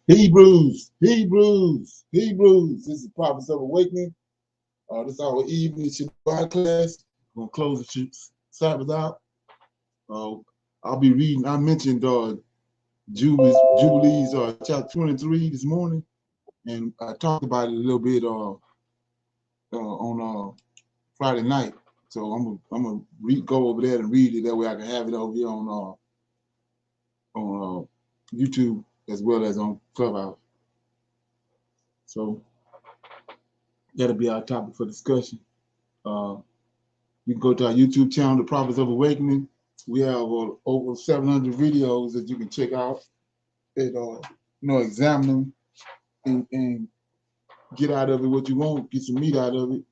Hebrews. This is Prophets of Awakening. This is our evening Shabbat class. We're going to close the Sabbath out. I'll be reading. I mentioned Jubilees chapter 23 this morning, and I talked about it a little bit on Friday night. So I'm gonna go over there and read it. That way I can have it over here on YouTube as well as on Clubhouse. So that'll be our topic for discussion. You can go to our YouTube channel, The Prophets of Awakening. We have over 700 videos that you can check out and examine them and get out of it what you want, get some meat out of it.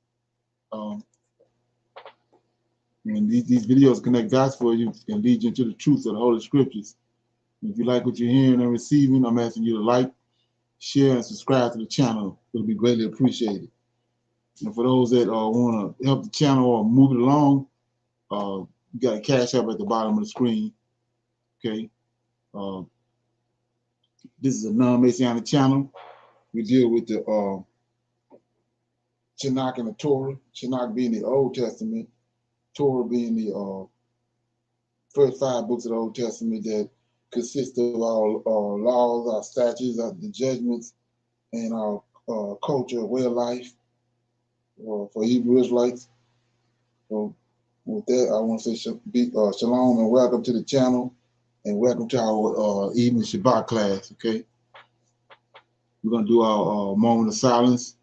And these videos connect dots for you and lead you into the truth of the Holy Scriptures. If you like what you're hearing and receiving, I'm asking you to like, share, and subscribe to the channel. It'll be greatly appreciated. And for those that want to help the channel or move it along, you got a cash app at the bottom of the screen. Okay. This is a non-Messianic channel. We deal with the Tanakh and the Torah. Tanakh being the Old Testament, Torah being the first 5 books of the Old Testament that consist of our laws, our statutes, the judgments, and our culture, way of life for Hebrew Israelites. So with that, I want to say shalom and welcome to the channel and welcome to our evening Shabbat class, okay? We're going to do our moment of silence,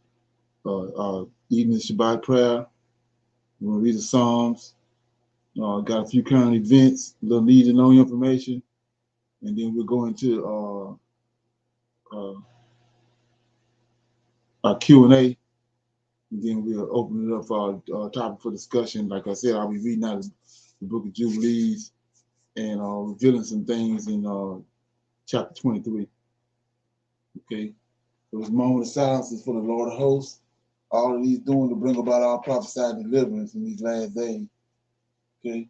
our evening Shabbat prayer. We're going to read the Psalms. Got a few current events, a little needs and known information. And then we're going to our Q&A. And then we'll open it up for our topic for discussion. Like I said, I'll be reading out the book of Jubilees and revealing some things in chapter 23. Okay. So this moment of silence is for the Lord of hosts. All of these doing to bring about our prophesied deliverance in these last days. Okay.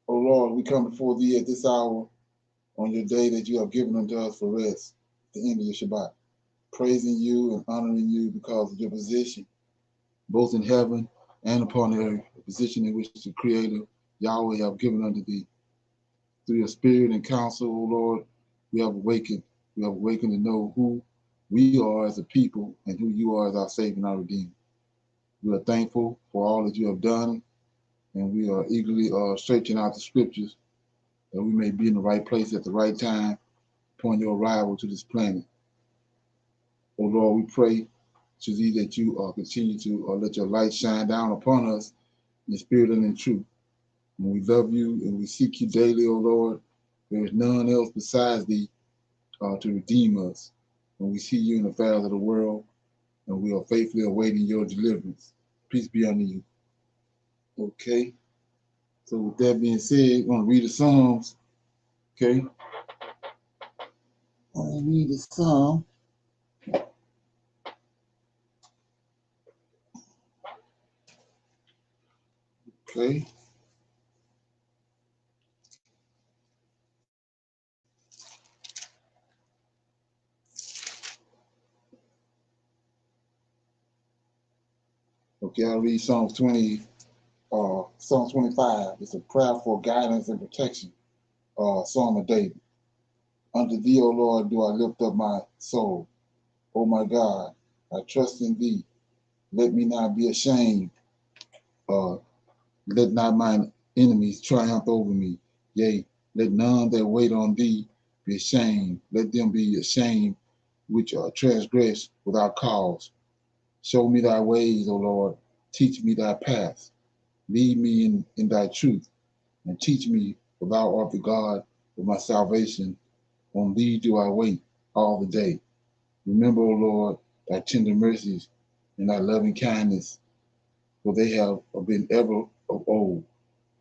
Oh Lord, we come before thee at this hour on your day that you have given unto us for rest, the end of your Shabbat, praising you and honoring you because of your position, both in heaven and upon the earth, a position in which the Creator, Yahweh, have given unto thee. Through your spirit and counsel, O Lord, we have awakened. We have awakened to know who we are as a people and who you are as our Savior and our Redeemer. We are thankful for all that you have done, and we are eagerly searching out the scriptures that we may be in the right place at the right time upon your arrival to this planet. O Lord, we pray to thee that you continue to let your light shine down upon us in spirit and in truth. And we love you and we seek you daily, O Lord. There is none else besides thee to redeem us. And we see you in the affairs of the world, and we are faithfully awaiting your deliverance. Peace be unto you. Okay. So with that being said, I'm going to read the Psalms. Okay. I'm going to read the Psalm. Okay. Okay, I'll read Psalms 23 Psalm 25 is a prayer for guidance and protection. Psalm of David. Unto thee, O Lord, do I lift up my soul. O my God, I trust in thee. Let me not be ashamed. Let not mine enemies triumph over me. Yea, let none that wait on thee be ashamed. Let them be ashamed which transgress without cause. Show me thy ways, O Lord. Teach me thy paths. Lead me in thy truth, and teach me, for thou art the God of my salvation. On thee do I wait all the day. Remember, O Lord, thy tender mercies and thy loving kindness, for they have been ever of old.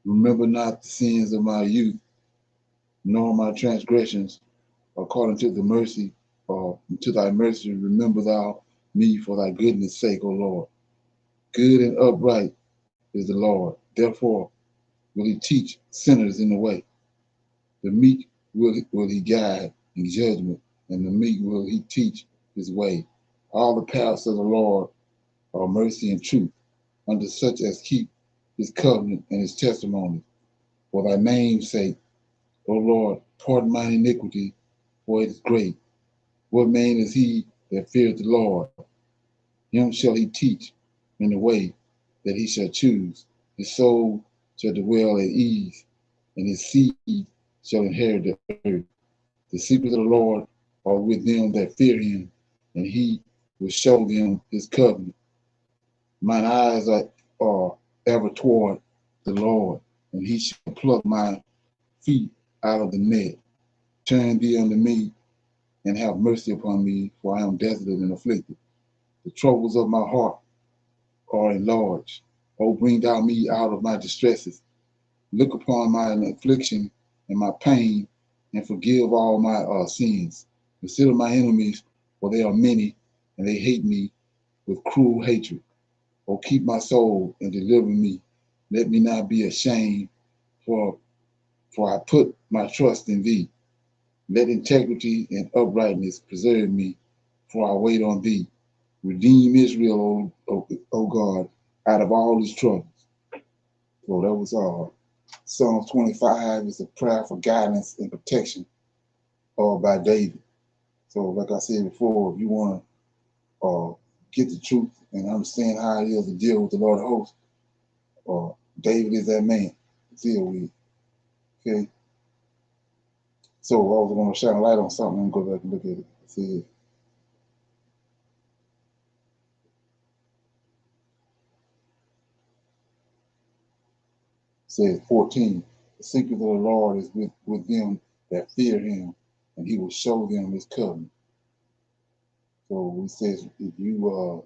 Remember not the sins of my youth, nor my transgressions, according to the mercy, or to thy mercy, remember thou me for thy goodness' sake, O Lord. Good and upright is the Lord. Therefore will he teach sinners in the way. The meek will he guide in judgment, and the meek will he teach his way. All the paths of the Lord are mercy and truth, unto such as keep his covenant and his testimonies. For thy name's sake, O Lord, pardon mine iniquity, for it is great. What man is he that feareth the Lord? Him shall he teach in the way that he shall choose. His soul shall dwell at ease, and his seed shall inherit the earth. The secrets of the Lord are with them that fear him, and he will show them his covenant. Mine eyes are ever toward the Lord, and he shall pluck my feet out of the net. Turn thee unto me, and have mercy upon me, for I am desolate and afflicted. The troubles of my heart are enlarged. O bring thou me out of my distresses. Look upon my affliction and my pain, and forgive all my sins. Consider my enemies, for they are many, and they hate me with cruel hatred. O keep my soul and deliver me. Let me not be ashamed, for I put my trust in thee. Let integrity and uprightness preserve me, for I wait on thee. Redeem Israel, O God, out of all his troubles. So that was Psalm 25 is a prayer for guidance and protection by David. So like I said before, if you want to get the truth and understand how it is to deal with the Lord of hosts, David is that man to deal with. Okay. So I was going to shine a light on something and go back and look at it. It says 14, the secret of the Lord is with them that fear him, and he will show them his covenant. So he says, if you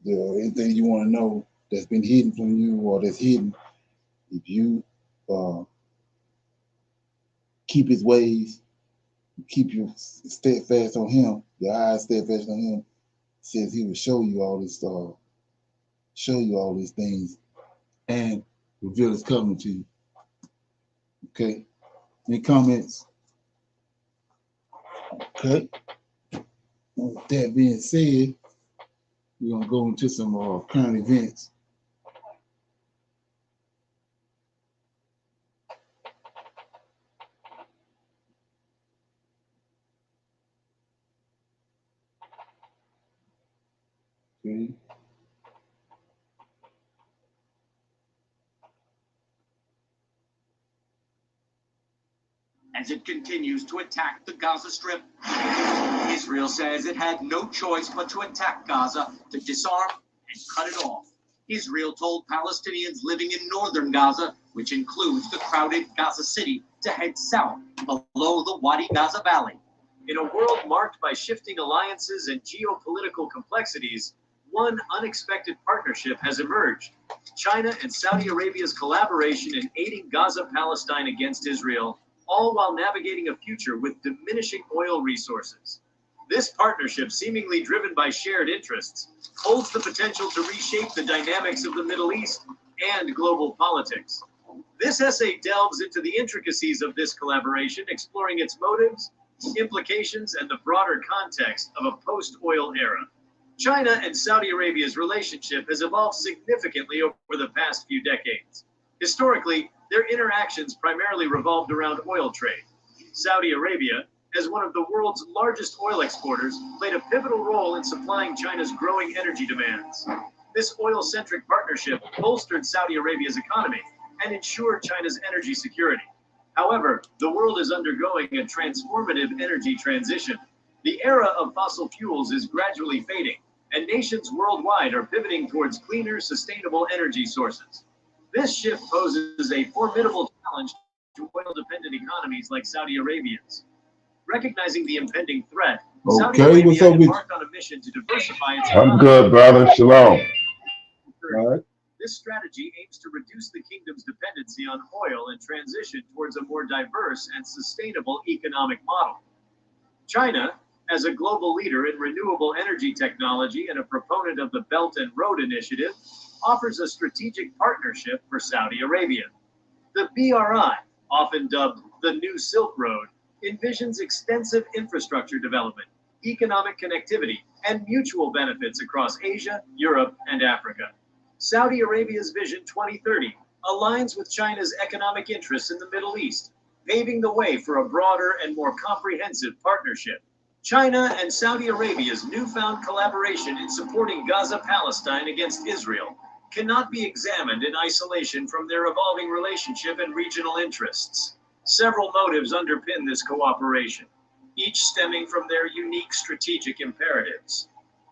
anything you want to know that's been hidden from you or that's hidden, if you keep his ways, keep you steadfast on him, your eyes steadfast on him, says he will show you all these things and reveal his covenant to you. Okay. Any comments? Okay. With that being said, we're gonna go into some current events. Okay. As it continues to attack the Gaza Strip, Israel says it had no choice but to attack Gaza to disarm and cut it off. Israel told Palestinians living in northern Gaza, which includes the crowded Gaza City, to head south below the Wadi Gaza Valley. In a world marked by shifting alliances and geopolitical complexities, one unexpected partnership has emerged. China and Saudi Arabia's collaboration in aiding Gaza-Palestine against Israel, all while navigating a future with diminishing oil resources. This partnership, seemingly driven by shared interests, holds the potential to reshape the dynamics of the Middle East and global politics. This essay delves into the intricacies of this collaboration, exploring its motives, implications, and the broader context of a post-oil era. China and Saudi Arabia's relationship has evolved significantly over the past few decades. Historically, their interactions primarily revolved around oil trade. Saudi Arabia, as one of the world's largest oil exporters, played a pivotal role in supplying China's growing energy demands. This oil-centric partnership bolstered Saudi Arabia's economy and ensured China's energy security. However, the world is undergoing a transformative energy transition. The era of fossil fuels is gradually fading, and nations worldwide are pivoting towards cleaner, sustainable energy sources. This shift poses a formidable challenge to oil-dependent economies like Saudi Arabia's. Recognizing the impending threat, Saudi Arabia embarked on a mission to diversify its economy. I'm good, brother. Shalom. All right. This strategy aims to reduce the kingdom's dependency on oil and transition towards a more diverse and sustainable economic model. China, as a global leader in renewable energy technology and a proponent of the Belt and Road Initiative, offers a strategic partnership for Saudi Arabia. The BRI, often dubbed the New Silk Road, envisions extensive infrastructure development, economic connectivity, and mutual benefits across Asia, Europe, and Africa. Saudi Arabia's Vision 2030 aligns with China's economic interests in the Middle East, paving the way for a broader and more comprehensive partnership. China and Saudi Arabia's newfound collaboration in supporting Gaza-Palestine against Israel cannot be examined in isolation from their evolving relationship and regional interests. Several motives underpin this cooperation, each stemming from their unique strategic imperatives.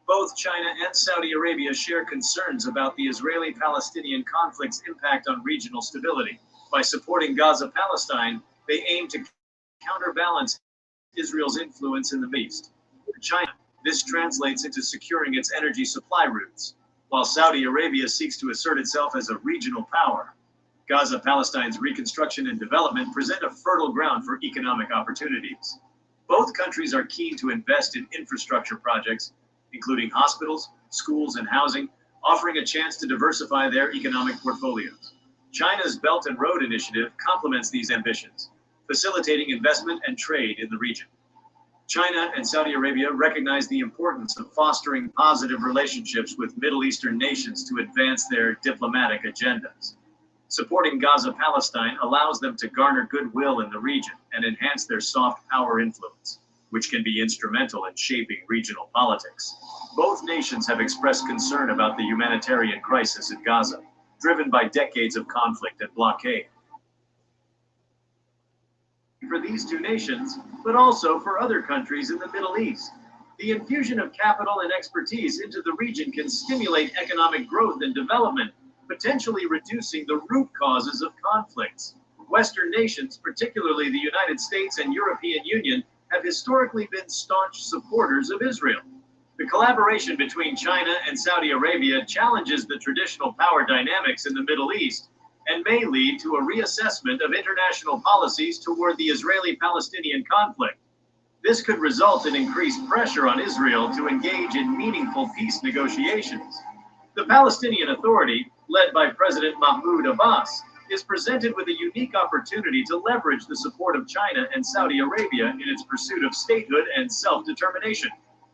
Both China and Saudi Arabia share concerns about the Israeli-Palestinian conflict's impact on regional stability. By supporting Gaza-Palestine, they aim to counterbalance Israel's influence in the Middle East. For China, this translates into securing its energy supply routes, while Saudi Arabia seeks to assert itself as a regional power. Gaza-Palestine's reconstruction and development present a fertile ground for economic opportunities. Both countries are keen to invest in infrastructure projects, including hospitals, schools, and housing, offering a chance to diversify their economic portfolios. China's Belt and Road Initiative complements these ambitions, facilitating investment and trade in the region. China and Saudi Arabia recognize the importance of fostering positive relationships with Middle Eastern nations to advance their diplomatic agendas. Supporting Gaza-Palestine allows them to garner goodwill in the region and enhance their soft power influence, which can be instrumental in shaping regional politics. Both nations have expressed concern about the humanitarian crisis in Gaza, driven by decades of conflict and blockade. For these two nations, but also for other countries in the Middle East. The infusion of capital and expertise into the region can stimulate economic growth and development, potentially reducing the root causes of conflicts. Western nations, particularly the United States and European Union, have historically been staunch supporters of Israel. The collaboration between China and Saudi Arabia challenges the traditional power dynamics in the Middle East and may lead to a reassessment of international policies toward the Israeli-Palestinian conflict. This could result in increased pressure on Israel to engage in meaningful peace negotiations. The Palestinian Authority, led by President Mahmoud Abbas, is presented with a unique opportunity to leverage the support of China and Saudi Arabia in its pursuit of statehood and self-determination.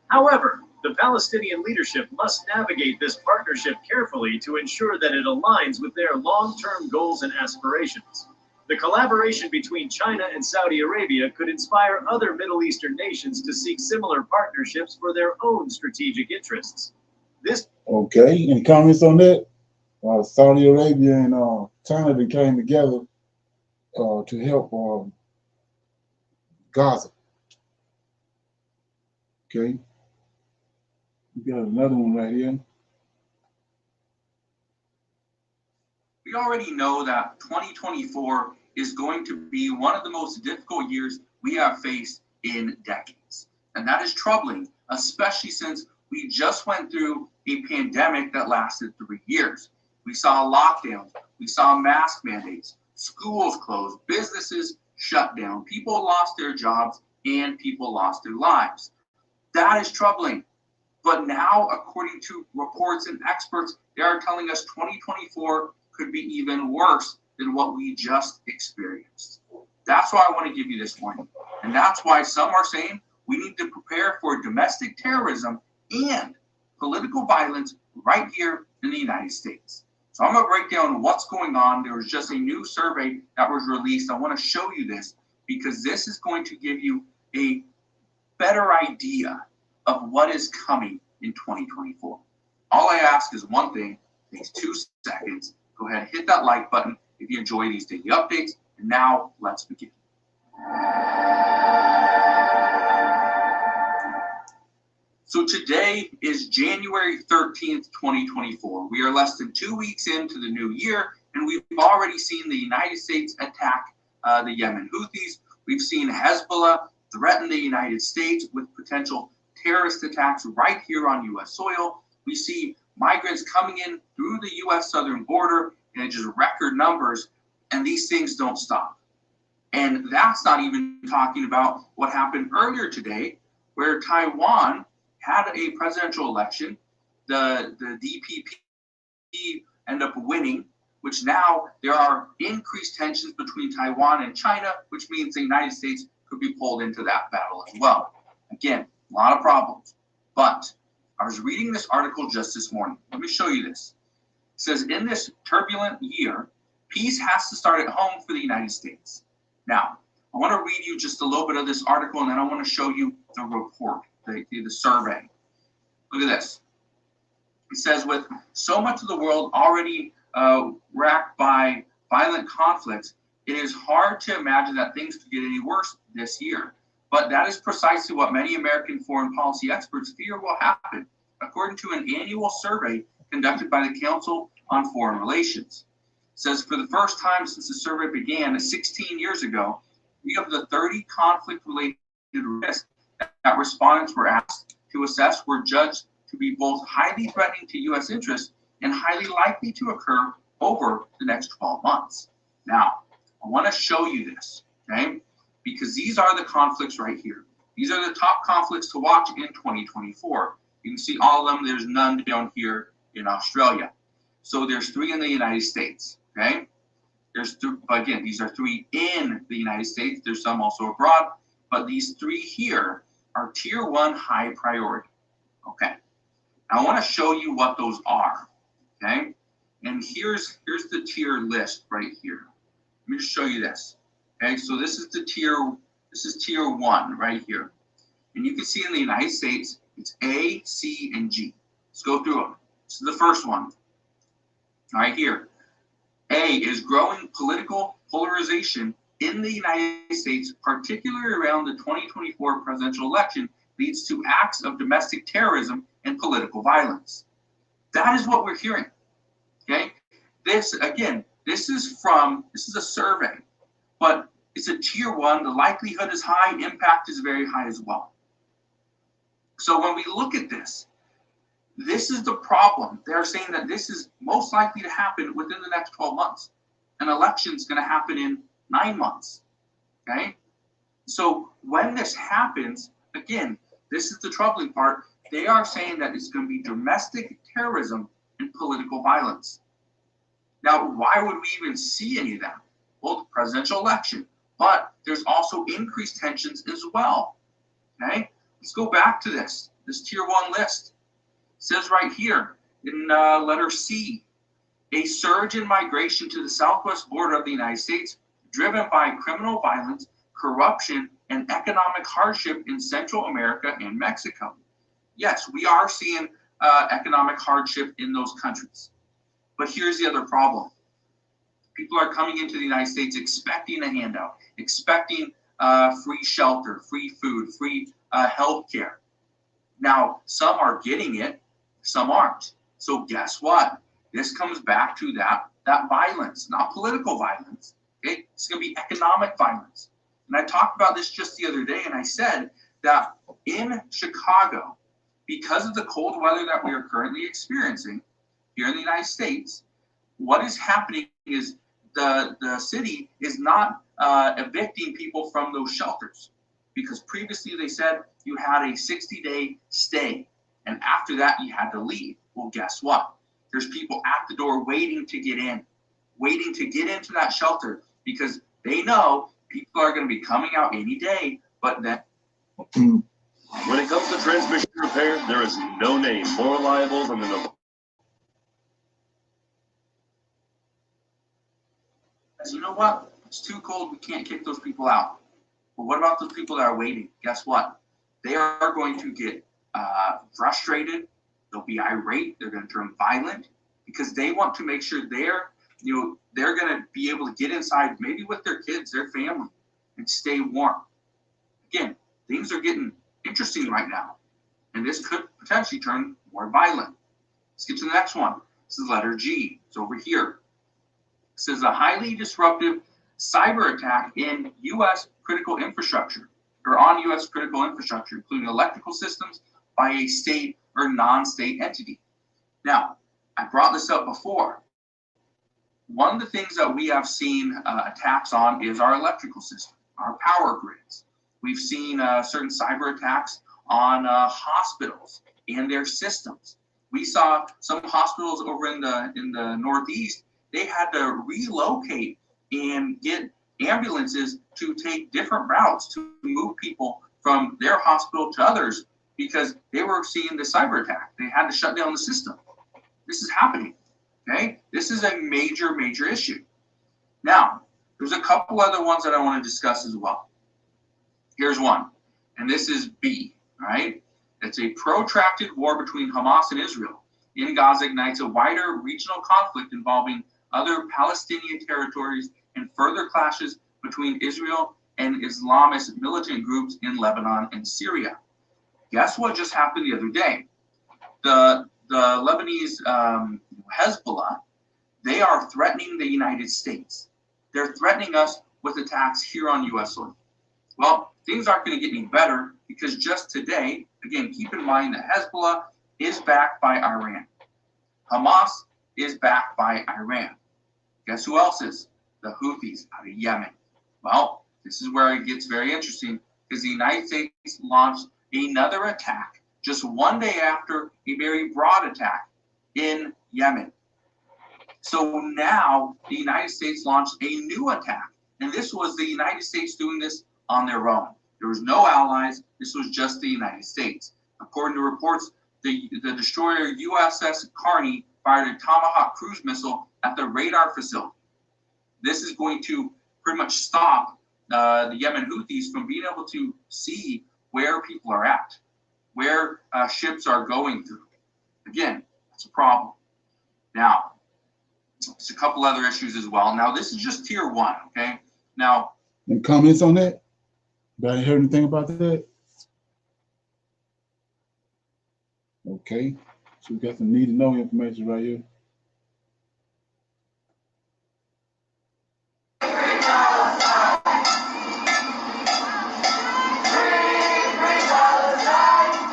However, the Palestinian leadership must navigate this partnership carefully to ensure that it aligns with their long-term goals and aspirations. The collaboration between China and Saudi Arabia could inspire other Middle Eastern nations to seek similar partnerships for their own strategic interests. Okay, any comments on that? Saudi Arabia and China came together to help Gaza. Okay. We got another one right here. We already know that 2024 is going to be one of the most difficult years we have faced in decades. And that is troubling, especially since we just went through a pandemic that lasted 3 years. We saw lockdowns, we saw mask mandates, schools closed, businesses shut down, people lost their jobs, and people lost their lives. That is troubling. But now, according to reports and experts, they are telling us 2024 could be even worse than what we just experienced. That's why I want to give you this warning. And that's why some are saying we need to prepare for domestic terrorism and political violence right here in the United States. So I'm going to break down what's going on. There was just a new survey that was released. I want to show you this because this is going to give you a better idea of what is coming in 2024. All I ask is one thing, takes 2 seconds. Go ahead and hit that like button if you enjoy these daily updates. And now let's begin. So today is January 13th, 2024. We are less than 2 weeks into the new year, and we've already seen the United States attack the Yemen Houthis. We've seen Hezbollah threaten the United States with potential terrorist attacks right here on U.S. soil. We see migrants coming in through the U.S. southern border in just record numbers, and these things don't stop. And that's not even talking about what happened earlier today, where Taiwan had a presidential election. The DPP ended up winning, which now there are increased tensions between Taiwan and China, which means the United States could be pulled into that battle as well. Again, a lot of problems. But I was reading this article just this morning. Let me show you this. It says, in this turbulent year, peace has to start at home for the United States. Now, I want to read you just a little bit of this article, and then I want to show you the report, the survey. Look at this. It says, with so much of the world already racked by violent conflicts, it is hard to imagine that things could get any worse this year. But that is precisely what many American foreign policy experts fear will happen, according to an annual survey conducted by the Council on Foreign Relations. It says, for the first time since the survey began 16 years ago, three of the 30 conflict-related risks that respondents were asked to assess were judged to be both highly threatening to U.S. interests and highly likely to occur over the next 12 months. Now, I want to show you this, okay? Because these are the conflicts right here. These are the top conflicts to watch in 2024. You can see all of them. There's none down here in Australia. So there's 3 in the United States, okay? Again, these are 3 in the United States. There's some also abroad, but these 3 here are tier 1 high priority, okay? Now I want to show you what those are, okay? And here's the tier list right here. Let me just show you this. Okay, so this is tier 1 right here. And you can see in the United States, it's A, C, and G. Let's go through them. This is the first one. Right here. A is growing political polarization in the United States, particularly around the 2024 presidential election, leads to acts of domestic terrorism and political violence. That is what we're hearing. Okay? This, again, this is a survey, but it's a tier 1. The likelihood is high, impact is very high as well. So when we look at this is the problem. They're saying that this is most likely to happen within the next 12 months. An election's going to happen in 9 months. Okay? So when this happens, again, this is the troubling part. They are saying that it's going to be domestic terrorism and political violence. Now, why would we even see any of that? Well, the presidential election. But there's also increased tensions as well. Okay? Let's go back to this tier 1 list. It says right here in letter C, a surge in migration to the southwest border of the United States, driven by criminal violence, corruption, and economic hardship in Central America and Mexico. Yes, we are seeing economic hardship in those countries. But here's the other problem. People are coming into the United States expecting a handout, expecting free shelter, free food, free health care. Now, some are getting it, some aren't. So guess what? This comes back to that violence, not political violence. Okay? It's going to be economic violence. And I talked about this just the other day, and I said that in Chicago, because of the cold weather that we are currently experiencing here in the United States, what is happening is the city is not evicting people from those shelters, because previously they said you had a 60-day stay, and after that you had to leave. Well, guess what? There's people at the door waiting to get in, waiting to get into that shelter, because they know people are going to be coming out any day. But then When it comes to transmission repair, there is no name more reliable than the You know what? It's too cold. We can't kick those people out. But what about those people that are waiting? Guess what? They are going to get frustrated. They'll be irate. They're going to turn violent because they want to make sure they're going to be able to get inside, maybe with their kids, their family, and stay warm. Again, things are getting interesting right now, and this could potentially turn more violent. Let's get to the next one. This is letter G. It's over here. It says a highly disruptive cyber attack in U.S. critical infrastructure, or on U.S. critical infrastructure, including electrical systems by a state or non-state entity. Now, I brought this up before. One of the things that we have seen attacks on is our electrical system, our power grids. We've seen certain cyber attacks on hospitals and their systems. We saw some hospitals over in the Northeast. They had to relocate and get ambulances to take different routes to move people from their hospital to others because they were seeing the cyber attack. They had to shut down the system. This is happening, okay? This is a major, major issue. Now, there's a couple other ones that I want to discuss as well. Here's one, and this is B, all right? It's a protracted war between Hamas and Israel in Gaza ignites a wider regional conflict involving other Palestinian territories and further clashes between Israel and Islamist militant groups in Lebanon and Syria. Guess what just happened the other day? The Lebanese Hezbollah, they are threatening the United States. They're threatening us with attacks here on U.S. soil. Well, things aren't going to get any better because just today, again, keep in mind that Hezbollah is backed by Iran. Hamas is backed by Iran. Guess who else is? The Houthis out of Yemen. Well, this is where it gets very interesting because the United States launched another attack just one day after a very broad attack in Yemen. So now the United States launched a new attack, and this was the United States doing this on their own. There was no allies. This was just the United States. According to reports, the destroyer USS Carney fired a Tomahawk cruise missile at the radar facility. This is going to pretty much stop the Yemen Houthis from being able to see where people are at, where ships are going through. Again, that's a problem. Now, there's a couple other issues as well. Now, this is just tier one, okay? Now, any comments on that? Anybody heard anything about that? Okay, so we got some need to know information right here.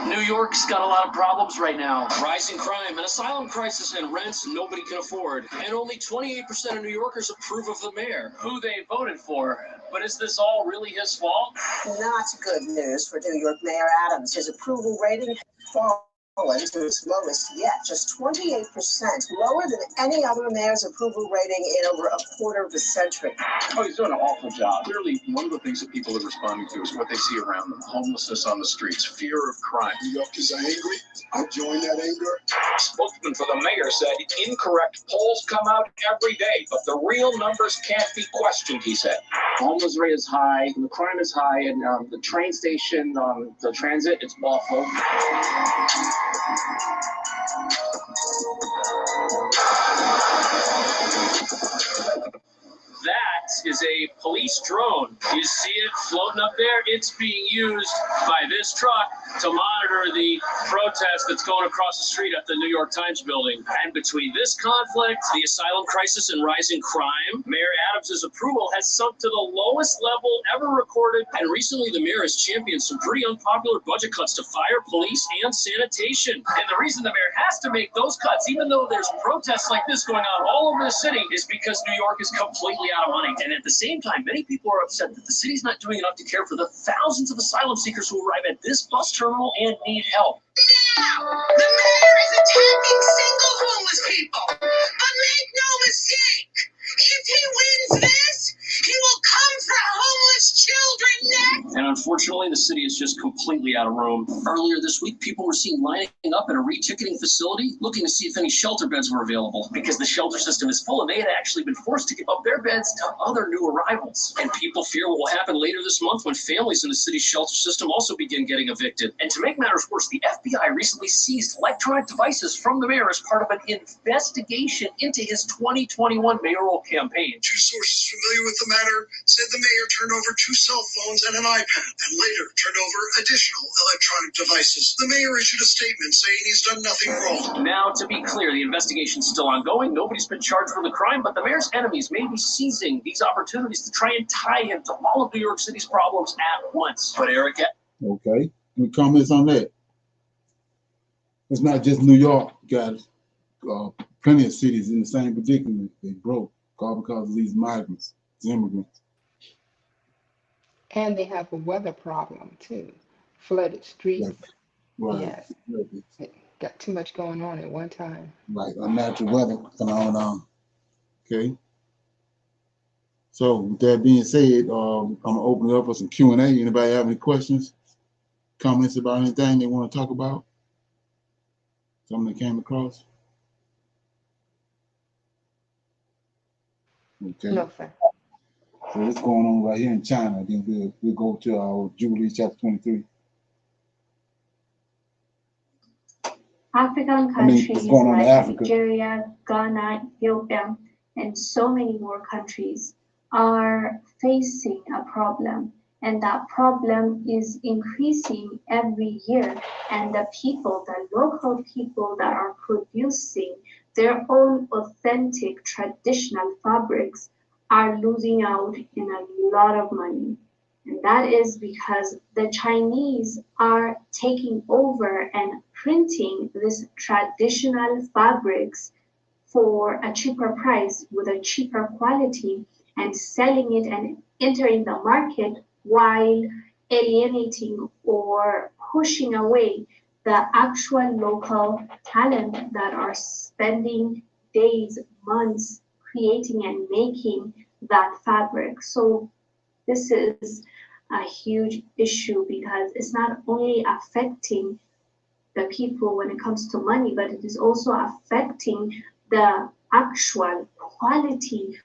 New York's got a lot of problems right now. Rising crime, an asylum crisis, and rents nobody can afford. And only 28% of New Yorkers approve of the mayor, who they voted for. But is this all really his fault? Not good news for New York Mayor Adams. His approval rating has fallen to its lowest yet, just 28%, lower than any other mayor's approval rating in over a quarter of a century. Oh, he's doing an awful job. Clearly, one of the things that people are responding to is what they see around them. Homelessness on the streets, fear of crime. New Yorkers are angry. I join that anger. Spokesman for the mayor said incorrect polls come out every day, but the real numbers can't be questioned, he said. The homeless rate is high, the crime is high, and the train station, the transit, it's awful. That is a police drone. You see it floating up there? It's being used by this truck to monitor the protest that's going across the street at the New York Times building. And between this conflict, the asylum crisis, and rising crime, Mayor Adams' approval has sunk to the lowest level ever recorded. And recently, the mayor has championed some pretty unpopular budget cuts to fire, police, and sanitation. And the reason the mayor has to make those cuts, even though there's protests like this going on all over the city, is because New York is completely out of money. And at the same time, many people are upset that the city's not doing enough to care for the thousands of asylum seekers who arrive at this bus terminal and need help. Now, the mayor is attacking single homeless people. But make no mistake, if he wins this, he will come for homeless children next. And unfortunately, Unfortunately, the city is just completely out of room. Earlier this week, people were seen lining up at a re-ticketing facility looking to see if any shelter beds were available. Because the shelter system is full and they had actually been forced to give up their beds to other new arrivals. And people fear what will happen later this month when families in the city's shelter system also begin getting evicted. And to make matters worse, the FBI recently seized electronic devices from the mayor as part of an investigation into his 2021 mayoral campaign. Two sources familiar with the matter said the mayor turned over 2 cell phones and an iPad, and later turned over additional electronic devices. The mayor issued a statement saying he's done nothing wrong. Now, to be clear, the investigation's still ongoing. Nobody's been charged for the crime, but the mayor's enemies may be seizing these opportunities to try and tie him to all of New York City's problems at once. But Eric... Okay. Any comments on that? It's not just New York, guys. Plenty of cities in the same predicament. They broke all because of these migrants, these immigrants. And they have a weather problem too. Flooded streets. Right. Yes. Right. Got too much going on at one time. Right. Unnatural weather phenomenon. Okay. So with that being said, I'm gonna open it up for some Q&A. Anybody have any questions, comments about anything they want to talk about? Something that came across? Okay. No, sir. So what's going on right here in China? Then we'll go to our Jubilees Chapter 23. African countries what's going on in like Africa? Nigeria, Ghana, Ethiopia, and so many more countries are facing a problem, and that problem is increasing every year. And the people, the local people that are producing their own authentic traditional fabrics are losing out in a lot of money. And that is because the Chinese are taking over and printing these traditional fabrics for a cheaper price with a cheaper quality and selling it and entering the market while alienating or pushing away the actual local talent that are spending days, months creating and making that fabric. So this is a huge issue because it's not only affecting the people when it comes to money, but it is also affecting the actual quality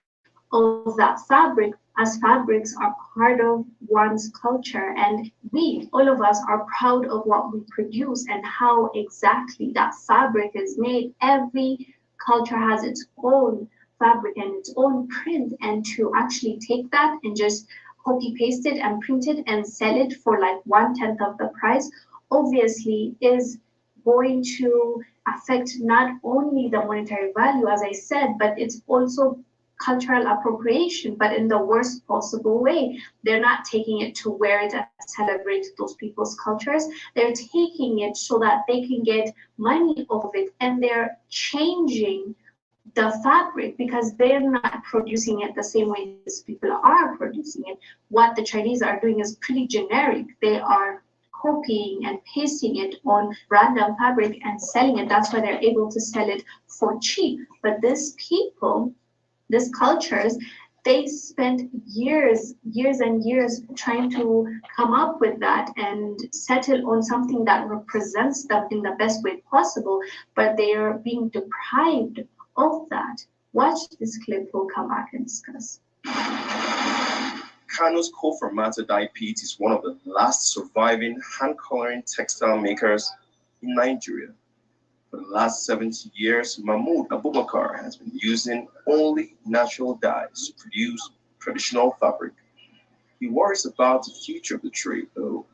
of that fabric, as fabrics are part of one's culture. And we, all of us, are proud of what we produce and how exactly that fabric is made. Every culture has its own fabric and its own print, and to actually take that and just copy paste it and print it and sell it for like 1/10 of the price obviously is going to affect not only the monetary value, as I said, but it's also cultural appropriation, but in the worst possible way. They're not taking it to wear it and celebrate those people's cultures. They're taking it so that they can get money off of it, and they're changing the fabric because they're not producing it the same way as people are producing it. What the Chinese are doing is pretty generic. They are copying and pasting it on random fabric and selling it. That's why they're able to sell it for cheap. But these people, these cultures, they spent years and years trying to come up with that and settle on something that represents them in the best way possible, but they are being deprived of that. Watch this clip, we'll come back and discuss. Kano's co-formatted dye peat is one of the last surviving hand-coloring textile makers in Nigeria. For the last 70 years, Mahmoud Abubakar has been using only natural dyes to produce traditional fabric. He worries about the future of the trade, though.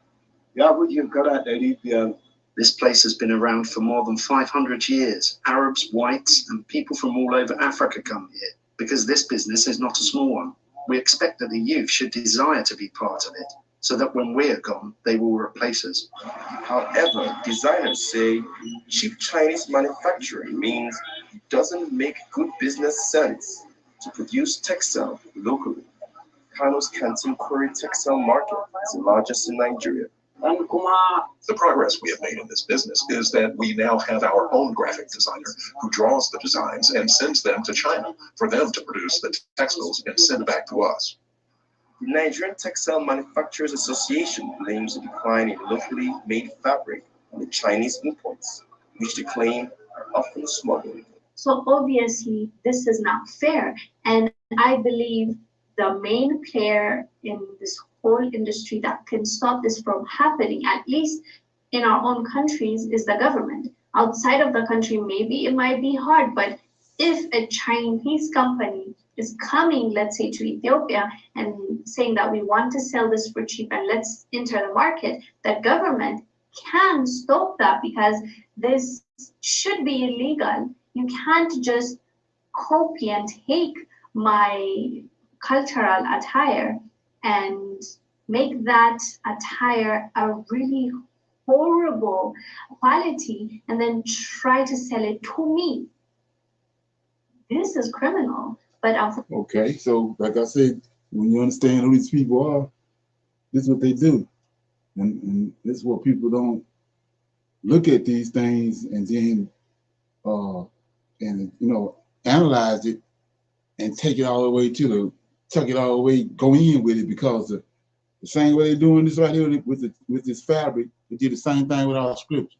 This place has been around for more than 500 years. Arabs, whites, and people from all over Africa come here because this business is not a small one. We expect that the youth should desire to be part of it, so that when we are gone, they will replace us. However, designers say cheap Chinese manufacturing means it doesn't make good business sense to produce textile locally. Kano's contemporary textile market is the largest in Nigeria. The progress we have made in this business is that we now have our own graphic designer who draws the designs and sends them to China for them to produce the textiles and send back to us. The Nigerian Textile Manufacturers Association blames the decline in locally made fabric on the Chinese imports, which they claim are often smuggled. So obviously, this is not fair. And I believe the main player in this whole industry that can stop this from happening, at least in our own countries, is the government. Outside of the country, maybe it might be hard, but if a Chinese company is coming, let's say, to Ethiopia and saying that we want to sell this for cheap and let's enter the market, the government can stop that because this should be illegal. You can't just copy and take my cultural attire and make that attire a really horrible quality and then try to sell it to me. This is criminal. But okay, so like I said, when you understand who these people are, this is what they do. And this is what people don't look at these things and then analyze it and take it all the way go in with it, because the same way they're doing this right here with this fabric, they did the same thing with our scripture.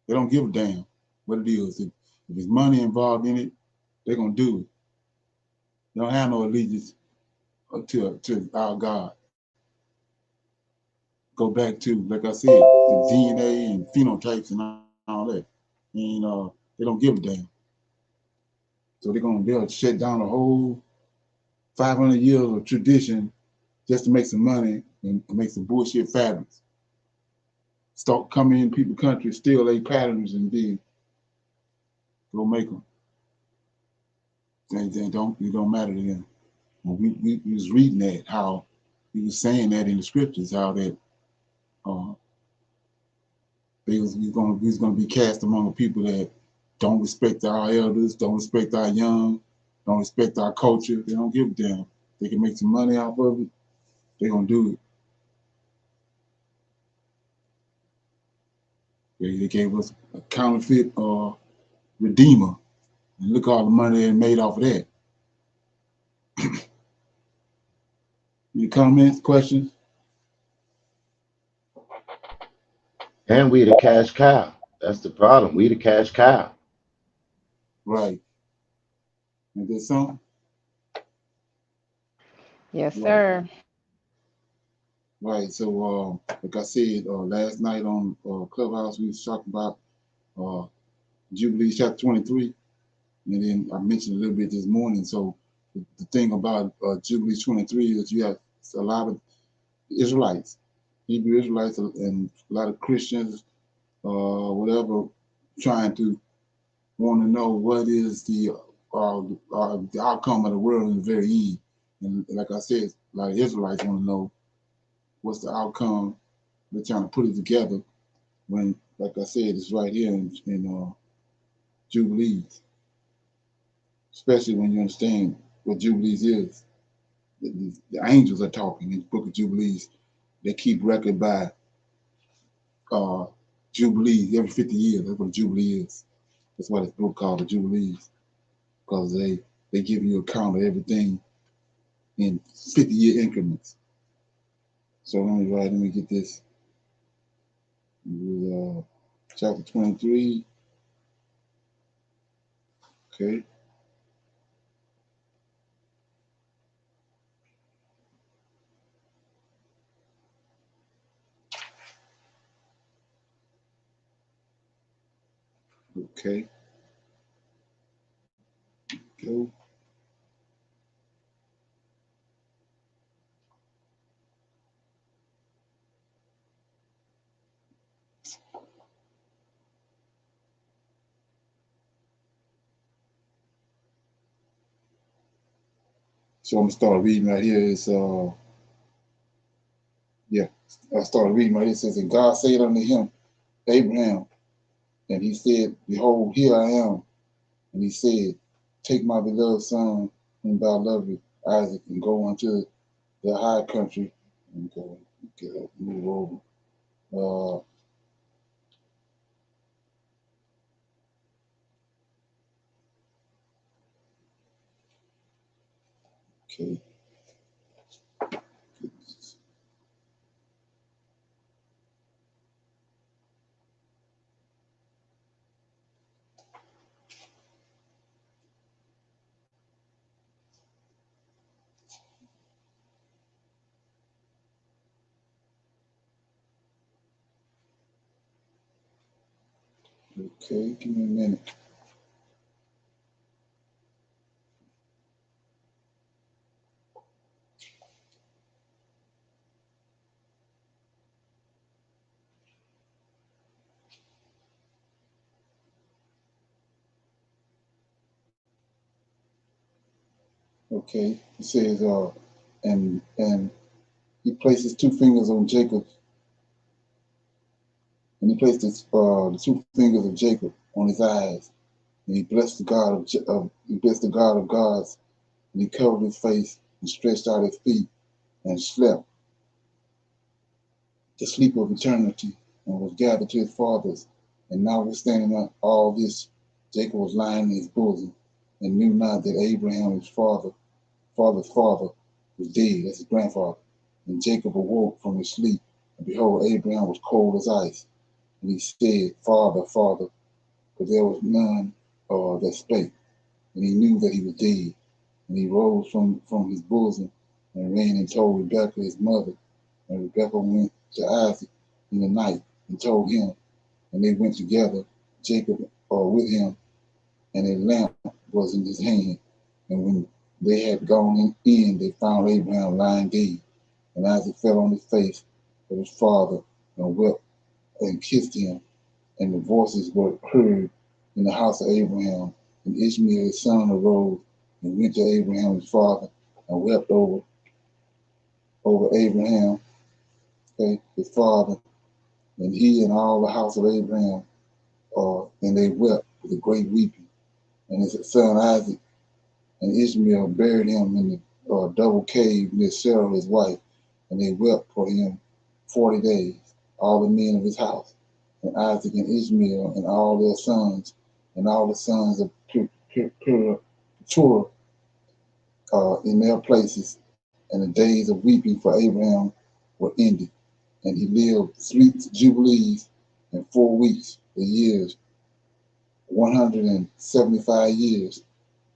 They don't give a damn what it is. If there's money involved in it, they're gonna do it. They don't have no allegiance to our God. Go back to, like I said, the DNA and phenotypes and all that. And they don't give a damn. So they'll shut down the whole 500 years of tradition just to make some money and make some bullshit fabrics. Start coming in people's country, steal their patterns, and then go make them. It don't matter to them. We was reading that, how he was saying that in the scriptures, how that we was gonna be cast among the people that don't respect our elders, don't respect our young, don't respect our culture. They don't give a damn. They can make some money off of it, they're gonna do it. They gave us a counterfeit redeemer, and look all the money they made off of that. Any comments, questions? And we the cash cow. That's the problem. We the cash cow. Right. And there's some? Yes, sir. Right. So, like I said, last night on Clubhouse, we was talking about Jubilees Chapter 23, and then I mentioned a little bit this morning. So, the thing about Jubilees 23 is you have a lot of Israelites, Hebrew Israelites, and a lot of Christians, whatever, trying to want to know what is the outcome of the world in the very end. And like I said, a lot of Israelites want to know what's the outcome. They're trying to put it together when, like I said, it's right here in Jubilees, especially when you understand what Jubilees is. The angels are talking in the book of Jubilees. They keep record by Jubilees every 50 years. That's what a Jubilee is. That's why this book called the Jubilees, because they give you account of everything in 50-year increments. So let me get this. Chapter 23. Okay. Okay. Go. So I'm gonna start reading right here. It's I started reading right here. It says, and God said unto him, Abraham, and he said, behold, here I am. And he said, take my beloved son, whom thou lovest, Isaac, and go unto the high country, and go move over. Okay. Okay, give me a minute. Okay, it says, and he placed his two fingers on Jacob, and he placed the two fingers of Jacob on his eyes, and he blessed the God he blessed the God of gods, and he covered his face and stretched out his feet and slept the sleep of eternity, and was gathered to his fathers. And notwithstanding all this, Jacob was lying in his bosom, and knew not that Abraham, his father's father, was dead, that's his grandfather. And Jacob awoke from his sleep, and behold, Abraham was cold as ice. And he said, Father, Father, but there was none that spake. And he knew that he was dead. And he rose from his bosom and ran and told Rebekah his mother. And Rebekah went to Isaac in the night and told him. And they went together, Jacob with him, and a lamp was in his hand. And when they had gone in, they found Abraham lying dead. And Isaac fell on his face with his father and wept and kissed him. And the voices were heard in the house of Abraham. And Ishmael his son arose and went to Abraham his father and wept over Abraham, okay, his father, and he and all the house of Abraham, and they wept with a great weeping. And his son Isaac and Ishmael buried him in the double cave near Sarah his wife, and they wept for him 40 days, all the men of his house, and Isaac and Ishmael and all their sons, and all the sons of Keturah in their places, and the days of weeping for Abraham were ended. And he lived 3 Jubilees and 4 weeks, the years, 175 years,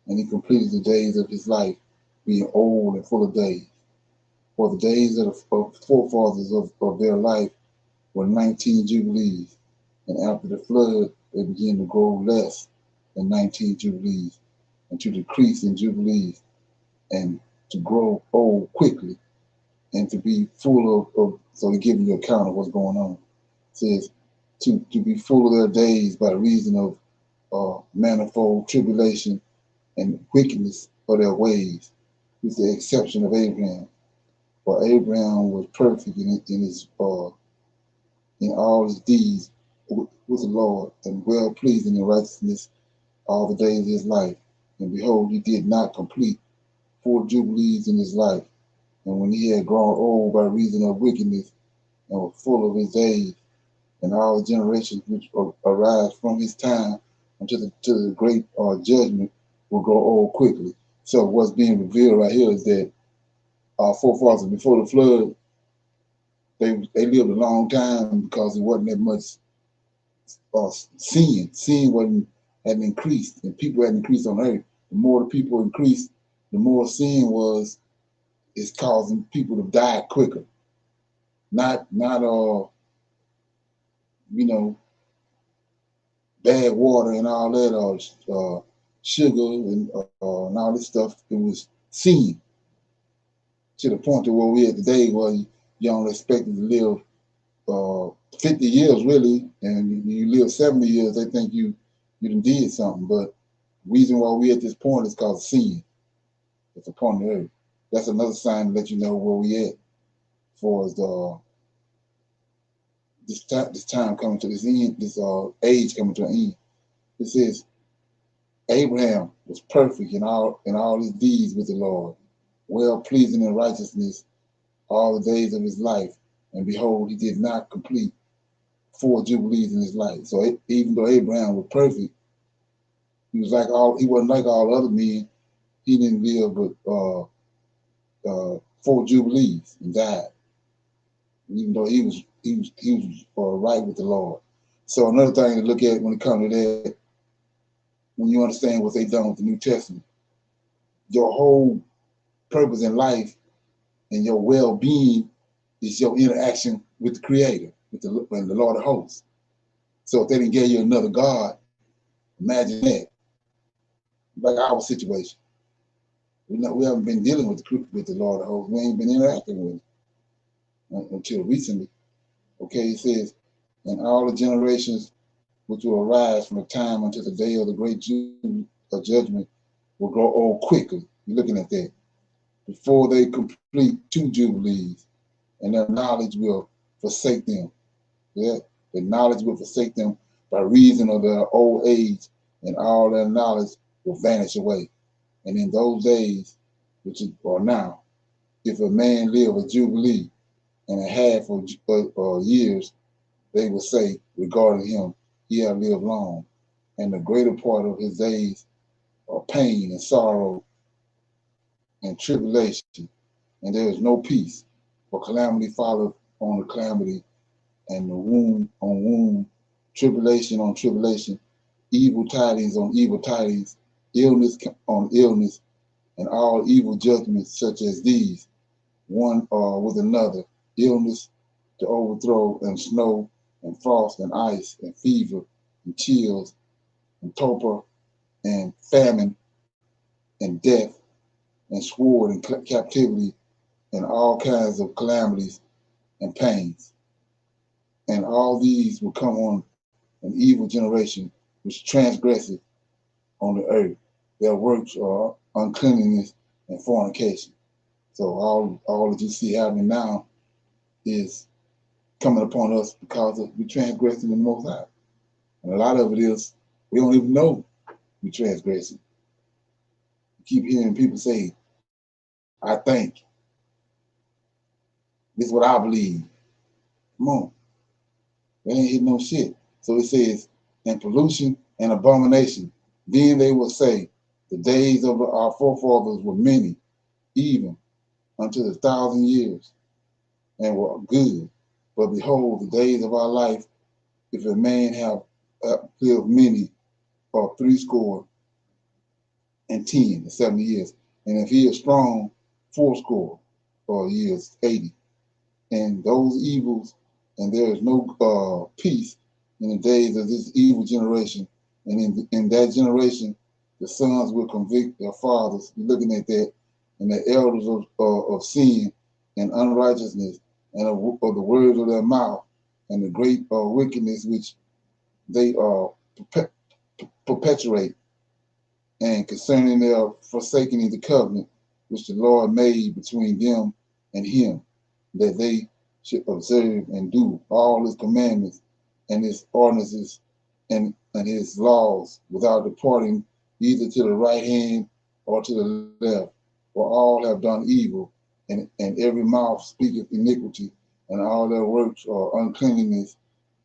and he completed the days of his life, being old and full of days. For the days of the forefathers of their life were 19 Jubilees, and after the flood they began to grow less than 19 Jubilees, and to decrease in Jubilees, and to grow old quickly, and to be full of so to give you an account of what's going on. It says to be full of their days by reason of manifold tribulation and wickedness of their ways, with the exception of Abraham. For Abraham was perfect in all his deeds with the Lord, and well pleasing in righteousness all the days of his life. And behold, he did not complete 4 Jubilees in his life. And when he had grown old by reason of wickedness, and was full of his days, and all the generations which arise from his time unto the great judgment will grow old quickly. So what's being revealed right here is that our forefathers before the flood, they lived a long time because it wasn't that much sin. Sin hadn't increased, and people hadn't increased on earth. The more the people increased, the more sin is causing people to die quicker. Not bad water and all that, sugar and all this stuff. It was sin, to the point to where we at today, where you only expected to live 50 years really, and you live 70 years, they think you done did something. But the reason why we at this point is because of sin. It's upon the earth. That's another sign to let you know where we at, as far as this time coming to this end, this age coming to an end. It says Abraham was perfect in all his deeds with the Lord, well pleasing in righteousness all the days of his life. And behold, he did not complete 4 Jubilees in his life. So even though Abraham was perfect, he wasn't like all other men. He didn't live but 4 Jubilees and died. Even though he was right with the Lord. So another thing to look at when it comes to that, when you understand what they've done with the New Testament, your whole purpose in life and your well-being is your interaction with the Creator, with the Lord of hosts. So if they didn't give you another God, imagine that. Like our situation. We haven't been dealing with the Lord of hosts. We ain't been interacting with him until recently. Okay, it says, and all the generations which will arise from the time until the day of the great judgment will grow old quickly. You're looking at that. Before they complete 2 jubilees, and their knowledge will forsake them. Yeah, the knowledge will forsake them by reason of their old age, and all their knowledge will vanish away. And in those days, which are now, if a man live a jubilee and a half of years, they will say regarding him, he hath lived long, and the greater part of his days are pain and sorrow and tribulation, and there is no peace, for calamity followeth on the calamity, and the wound on wound, tribulation on tribulation, evil tidings on evil tidings, illness on illness, and all evil judgments such as these, one with another, illness to overthrow, and snow, and frost, and ice, and fever, and chills, and torpor, and famine, and death, and sword, and captivity, and all kinds of calamities and pains. And all these will come on an evil generation which transgresseth on the earth. Their works are uncleanness and fornication. So all that you see happening now is coming upon us because of we transgressing the Most High. And a lot of it is we don't even know we transgressing. We keep hearing people say, I think. This is what I believe. Come on. They ain't hitting no shit. So it says, and pollution and abomination. Then they will say, the days of our forefathers were many, even unto 1,000 years, and were good. But behold, the days of our life, if a man have lived many, or 70 years, and if he is strong, 80 years. And those evils, and there is no peace in the days of this evil generation. And in that generation, the sons will convict their fathers. You're looking at that, and the elders of sin and unrighteousness, and of the words of their mouth, and the great wickedness which they perpetuate, and concerning their forsaking the covenant which the Lord made between them and him, that they should observe and do all his commandments and his ordinances and his laws without departing either to the right hand or to the left. For all have done evil, and every mouth speaketh iniquity, and all their works are uncleanness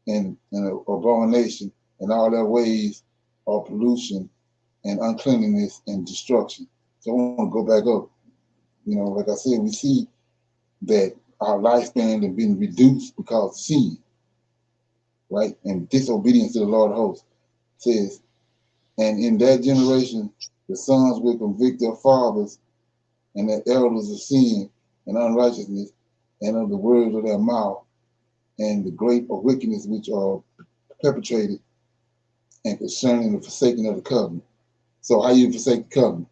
and abomination, and all their ways are pollution and uncleanness and destruction. So I want to go back up. You know, like I said, we see that our lifespan has been reduced because of sin, right? And disobedience to the Lord of hosts. It says, and in that generation, the sons will convict their fathers and their elders of sin and unrighteousness and of the words of their mouth and the great wickedness which are perpetrated and concerning the forsaking of the covenant. So how you forsake the covenant?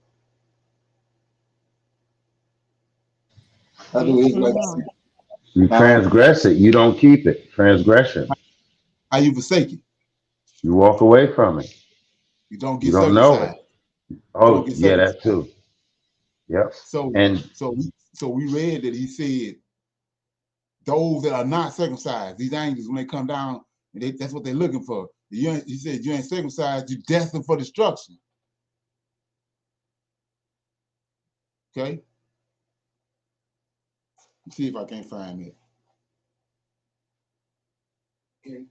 How do it like You transgress it, you don't keep it. Transgression. how you forsake it? You walk away from it. You don't You get don't know circumcised. it. Oh, Get yeah, circumcised. that too. Yep. So And we read that he said those that are not circumcised, these angels, when they come down, that's what they're looking for. He said you ain't circumcised, you're destined for destruction. Okay? Let's see if I can't find it. Okay.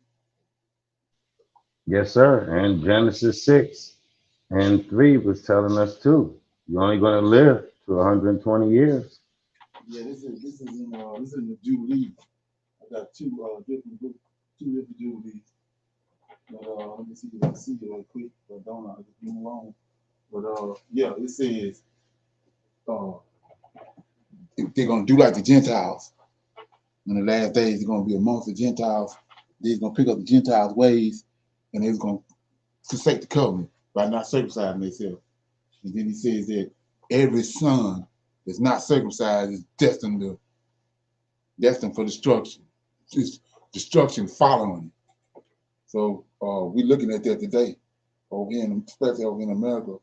yes, sir. And Genesis 6:3 was telling us too. You're only going to live to 120 years. Yeah, this is in the Jubilees. I got two different books, 2 different Jubilees. But let me see if I can see it right quick. But don't I just move on. But yeah, it says they're gonna do like the Gentiles. In the last days, they're gonna be amongst the Gentiles. They're gonna pick up the Gentiles' ways and they was going to forsake the covenant by not circumcising themselves. And then he says that every son that's not circumcised is destined for destruction. It's destruction following. So we're looking at that today, over here, especially over in America,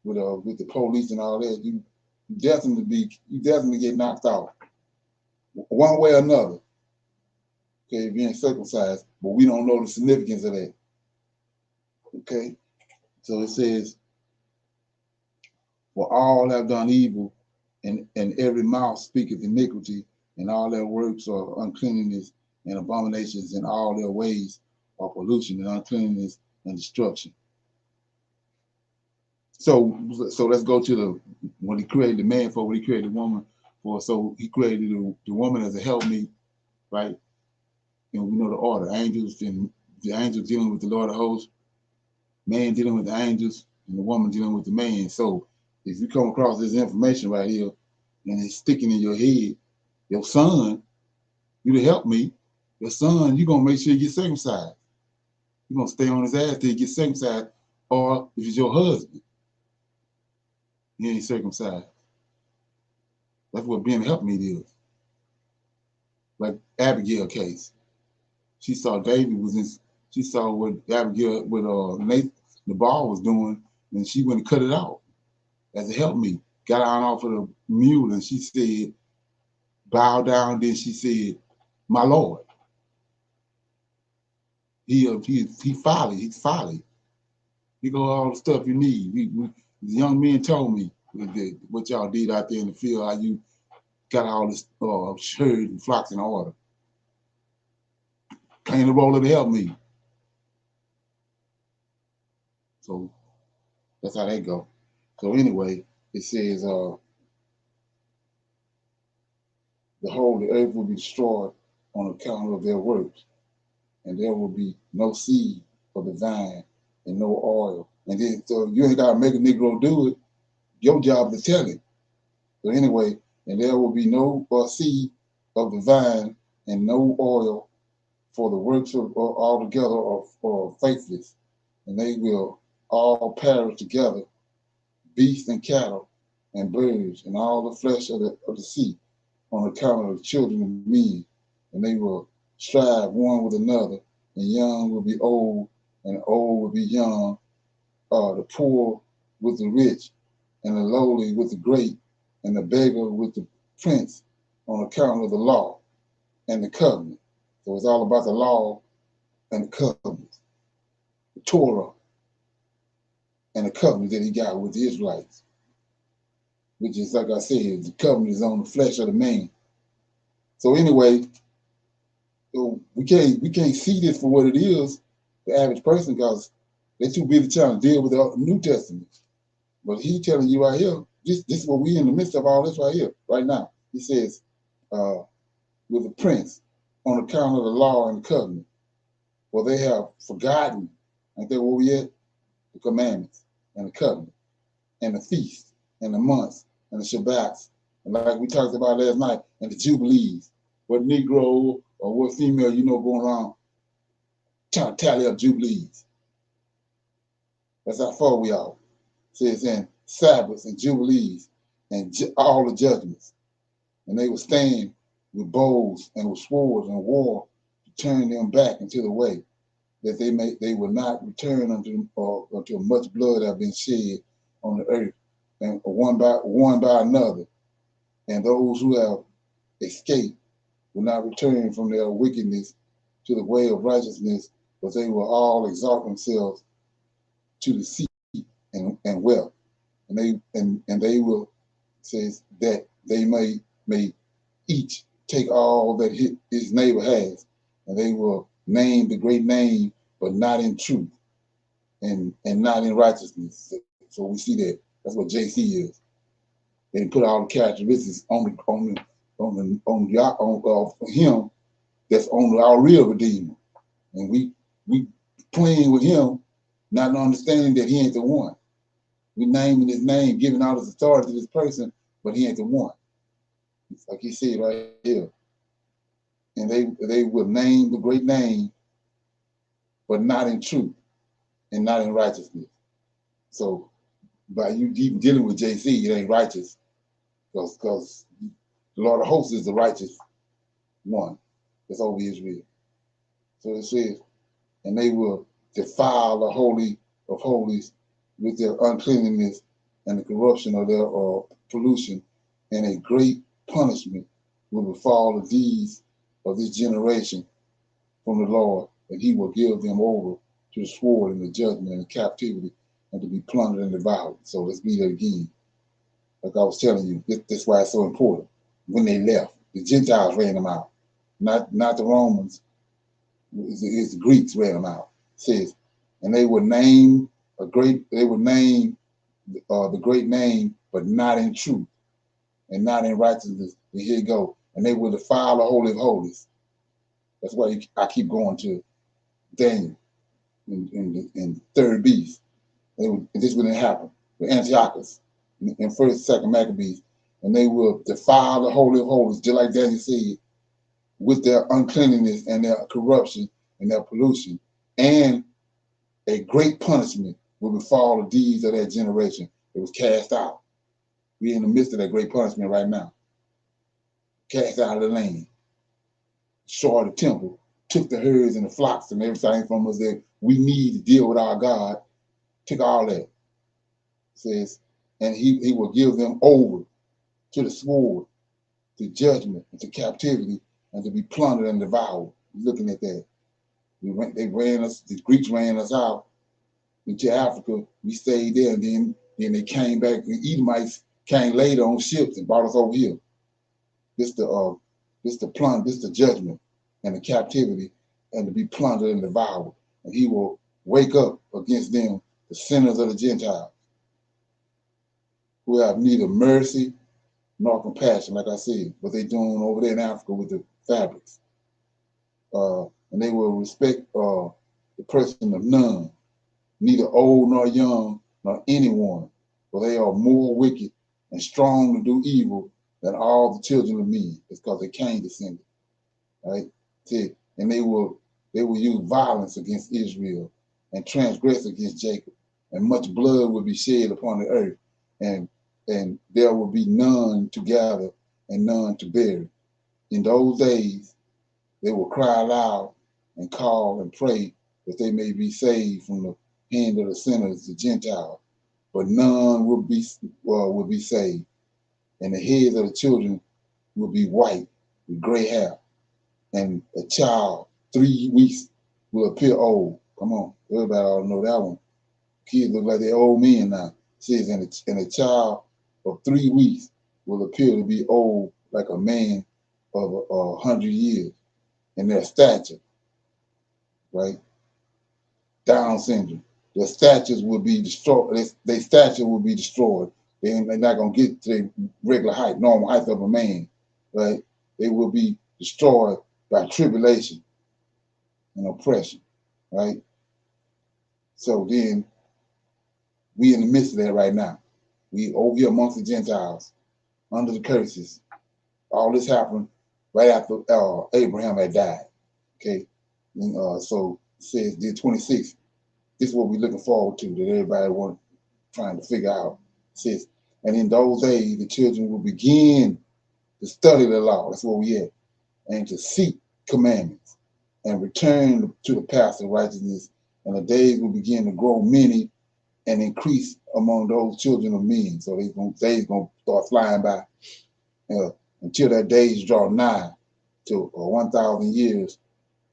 with the police and all that. You definitely get knocked out one way or another. Okay, being circumcised, but we don't know the significance of that. Okay, so it says, "For all have done evil, and every mouth speaketh iniquity, and all their works are uncleanness and abominations, and all their ways are pollution and uncleanness and destruction." So let's go to when he created the man for, what he created the woman for. So he created the woman as a helpmeet, right? And we know the order: angels, and the angels dealing with the Lord of hosts, man dealing with the angels, and the woman dealing with the man. So if you come across this information right here and it's sticking in your head, your son, you to help me, your son, you're gonna make sure you get circumcised. You're gonna stay on his ass till you get circumcised, or if it's your husband, he ain't circumcised. That's what being a helpmeet is. Like Abigail case. She saw David was in, she saw what Abigail, what Nathan, the ball was doing, and she went and cut it out as a helpmeet. Got on off of the mule, and she said, bow down. Then she said, "My Lord." He's folly. He got all the stuff you need. The young men told me what y'all did out there in the field, how you got all this herds and flocks in order. Playing the role of the helpmeet. So that's how they go. So anyway, it says, "Behold, the earth will be destroyed on account of their works, and there will be no seed for the vine and no oil." And then, so you ain't got to make a Negro do it. Your job is to tell him. So anyway, "And there will be no seed of the vine and no oil, for the works of altogether are faithless, and they will all perish together, beasts and cattle and birds and all the flesh of the sea, on account of the children of men, and they will strive one with another, and young will be old, and old will be young, the poor with the rich, and the lowly with the great, and the beggar with the prince, on account of the law and the covenant." So it's all about the law and the covenant, the Torah and the covenant that he got with the Israelites, which is, like I said, the covenant is on the flesh of the man. So anyway, so we can't see this for what it is, the average person, because they're too busy trying to deal with the New Testament. But he telling you right here, this is what we in the midst of all this right here, right now. He says, with the prince, on account of the law and the covenant, for they have forgotten, ain't that where we at? The commandments and the covenant and the feast and the months and the Shabbats, and like we talked about last night, and the Jubilees. What Negro or what female going around trying to tally up Jubilees. That's how far we are. Says in Sabbaths and Jubilees and all the judgments. And they will stand with bows and with swords and war to turn them back into the way, that they will not return until much blood have been shed on the earth, and one by another. And those who have escaped will not return from their wickedness to the way of righteousness, but they will all exalt themselves to the seat and wealth. And they will, says, that they may each take all that his neighbor has, and they will name the great name, but not in truth and not in righteousness. So we see that. That's what JC is. They put all the characteristics on him that's on our real Redeemer, and we playing with him, not understanding that he ain't the one. We naming his name, giving all his authority to this person, but he ain't the one. It's like he said right here. And they will name the great name, but not in truth. and not in righteousness. So by you even dealing with JC, it ain't righteous, because the Lord of hosts is the righteous one that's over Israel. So it says, and they will defile the Holy of Holies with their uncleanness and the corruption of their pollution, and a great punishment will befall the deeds of this generation from the Lord, and he will give them over to the sword and the judgment and the captivity, and to be plundered and devoured. So let's read it again. Like I was telling you, that's why it's so important. When they left, the Gentiles ran them out, not the Romans. It's the Greeks ran them out. It says, and they would name the great name, but not in truth and not in righteousness. And here you go. And they will defile the Holy of Holies. That's why I keep going to Daniel in third beast. This wouldn't happen with Antiochus in first, second Maccabees. And they will defile the Holy of Holies, just like Daniel said, with their uncleanness and their corruption and their pollution. And a great punishment will befall the deeds of that generation. It was cast out. We're in the midst of that great punishment right now. Cast out of the land. Destroyed the temple. Took the herds and the flocks and everything from us that we need to deal with our God. Took all that. It says, and he will give them over to the sword, to judgment, and to captivity, and to be plundered and devoured. Looking at that. The Greeks ran us out into Africa. We stayed there, and then they came back. The Edomites came later on ships and brought us over here. This the judgment and the captivity, and to be plundered and devoured. And he will wake up against them, the sinners of the Gentiles, who have neither mercy nor compassion, like I said, what they're doing over there in Africa with the fabrics. And they will respect the person of none, neither old nor young, nor anyone, for they are more wicked and strong to do evil than all the children of men. It's because they Cain descended, right? And they will use violence against Israel and transgress against Jacob, and much blood will be shed upon the earth, and there will be none to gather and none to bury. In those days, they will cry aloud and call and pray that they may be saved from the hand of the sinners, the Gentiles, but none will be saved. And the heads of the children will be white with gray hair, and a child 3 weeks will appear old. Come on, everybody ought to know that one. Kids look like they're old men now. It says, and a child of 3 weeks will appear to be old like a man of 100 years in their stature, right? Down syndrome. Their statures will be destroyed. Their stature will be destroyed. They're not going to get to their regular height, normal height of a man, right? They will be destroyed by tribulation and oppression, right? So then, we in the midst of that right now. We over here amongst the Gentiles, under the curses. All this happened right after Abraham had died, okay? And so it says, the 26th, this is what we're looking forward to, that everybody trying to figure out. It says, and in those days, the children will begin to study the law. That's where we at. And to seek commandments and return to the path of righteousness. And the days will begin to grow many and increase among those children of men. So days going to start flying by until that days draw nigh to 1,000 years,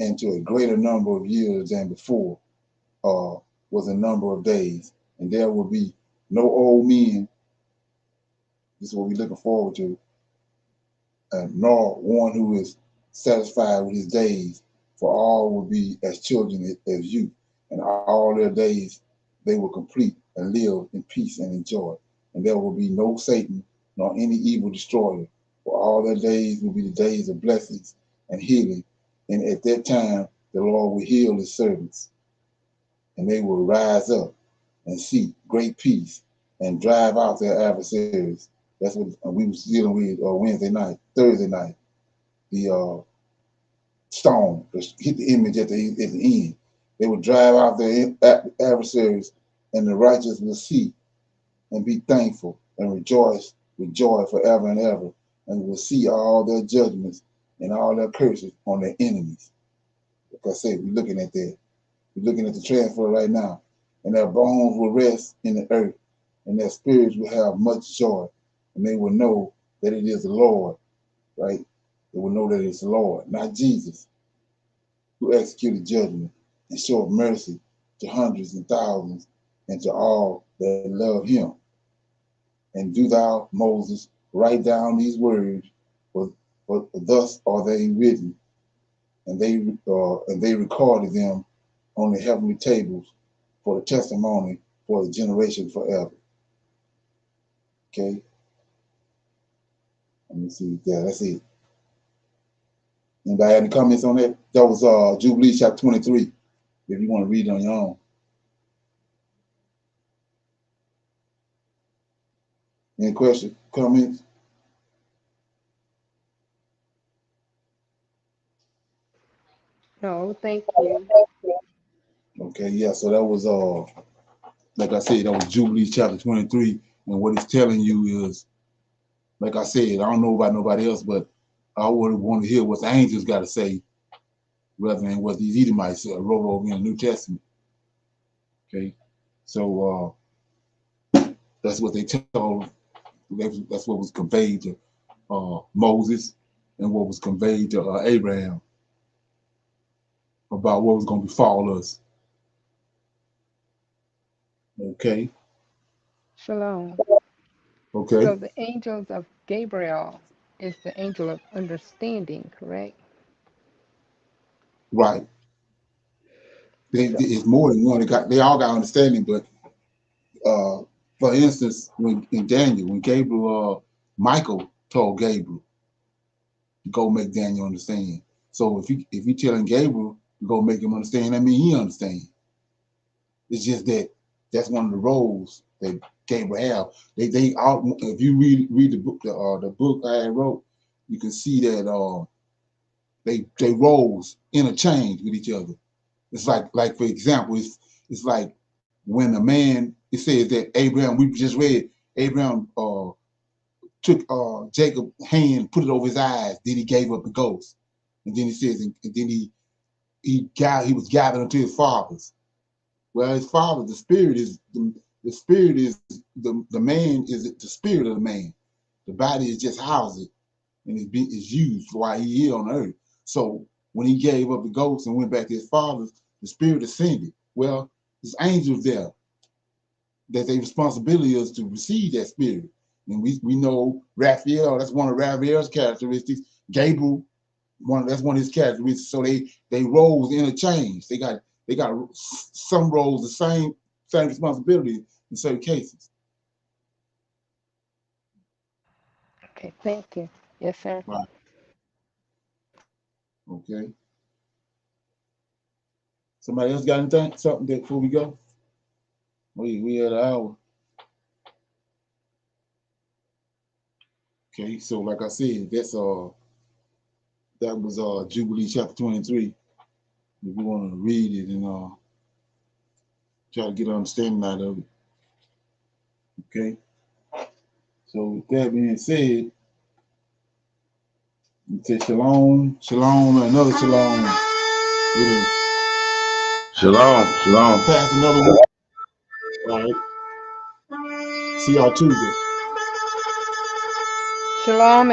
and to a greater number of years than before was a number of days. And there will be no old men. This is what we're looking forward to. Nor one who is satisfied with his days, for all will be as children as youth, and all their days they will complete and live in peace and in joy. And there will be no Satan nor any evil destroyer, for all their days will be the days of blessings and healing. And at that time, the Lord will heal his servants, and they will rise up and seek great peace and drive out their adversaries. That's what we was dealing with Thursday night. The stone, hit the image at the end. They will drive out their adversaries, and the righteous will see and be thankful and rejoice with joy forever and ever, and will see all their judgments and all their curses on their enemies. Like I said, we're looking at that. We're looking at the transfer right now. And their bones will rest in the earth, and their spirits will have much joy, and they will know that it is the Lord, right? They will know that it's the Lord, not Jesus, who executed judgment and showed mercy to hundreds and thousands and to all that love him. And do thou, Moses, write down these words, for thus are they written, and they recorded them on the heavenly tables for the testimony for the generation forever. Okay. Let me see. Yeah, that's it. Anybody have any comments on that? That was Jubilees Chapter 23. If you want to read it on your own. Any questions, comments? No, thank you. Okay, yeah. So that was like I said, that was Jubilees Chapter 23, and what it's telling you is, like I said, I don't know about nobody else, but I would want to hear what the angels got to say rather than what these Edomites wrote over in the New Testament. Okay, so that's what they told. That's what was conveyed to Moses and what was conveyed to Abraham about what was going to befall us. Okay. Shalom. Okay. So the angels of Gabriel is the angel of understanding, correct? Right. It's more than one. They all got understanding, but for instance, when in Daniel, when Gabriel, Michael told Gabriel to go make Daniel understand. So if you telling Gabriel to go make him understand, that means he understands. It's just that that's one of the roles that Gabriel have. They all, if you read the book I wrote, you can see that they roles interchange with each other. It's like for example, it's like when a man, it says that Abraham, we just read, Abraham took Jacob's hand, put it over his eyes, then he gave up the ghost. And then he says, and then he was gathered unto his fathers. Well, his father, the spirit is the man is the spirit of the man. The body is just housed and is used while he here on earth. So when he gave up the ghost and went back to his fathers, the spirit ascended. Well, there's angels there that their responsibility is to receive that spirit. And we know Raphael, that's one of Raphael's characteristics. Gabriel, that's one of his characteristics. So they roles interchange. They got some roles the same responsibility in certain cases. Okay, thank you. Yes, sir. Right. Okay. Somebody else got anything? Something that before we go? We had an hour. Okay, so like I said, that was Jubilee Chapter 23. If you want to read it and try to get an understanding out of it. Okay. So with that being said, we say shalom, shalom, another shalom. Shalom, shalom. Pass another week. All right. See y'all Tuesday. Shalom.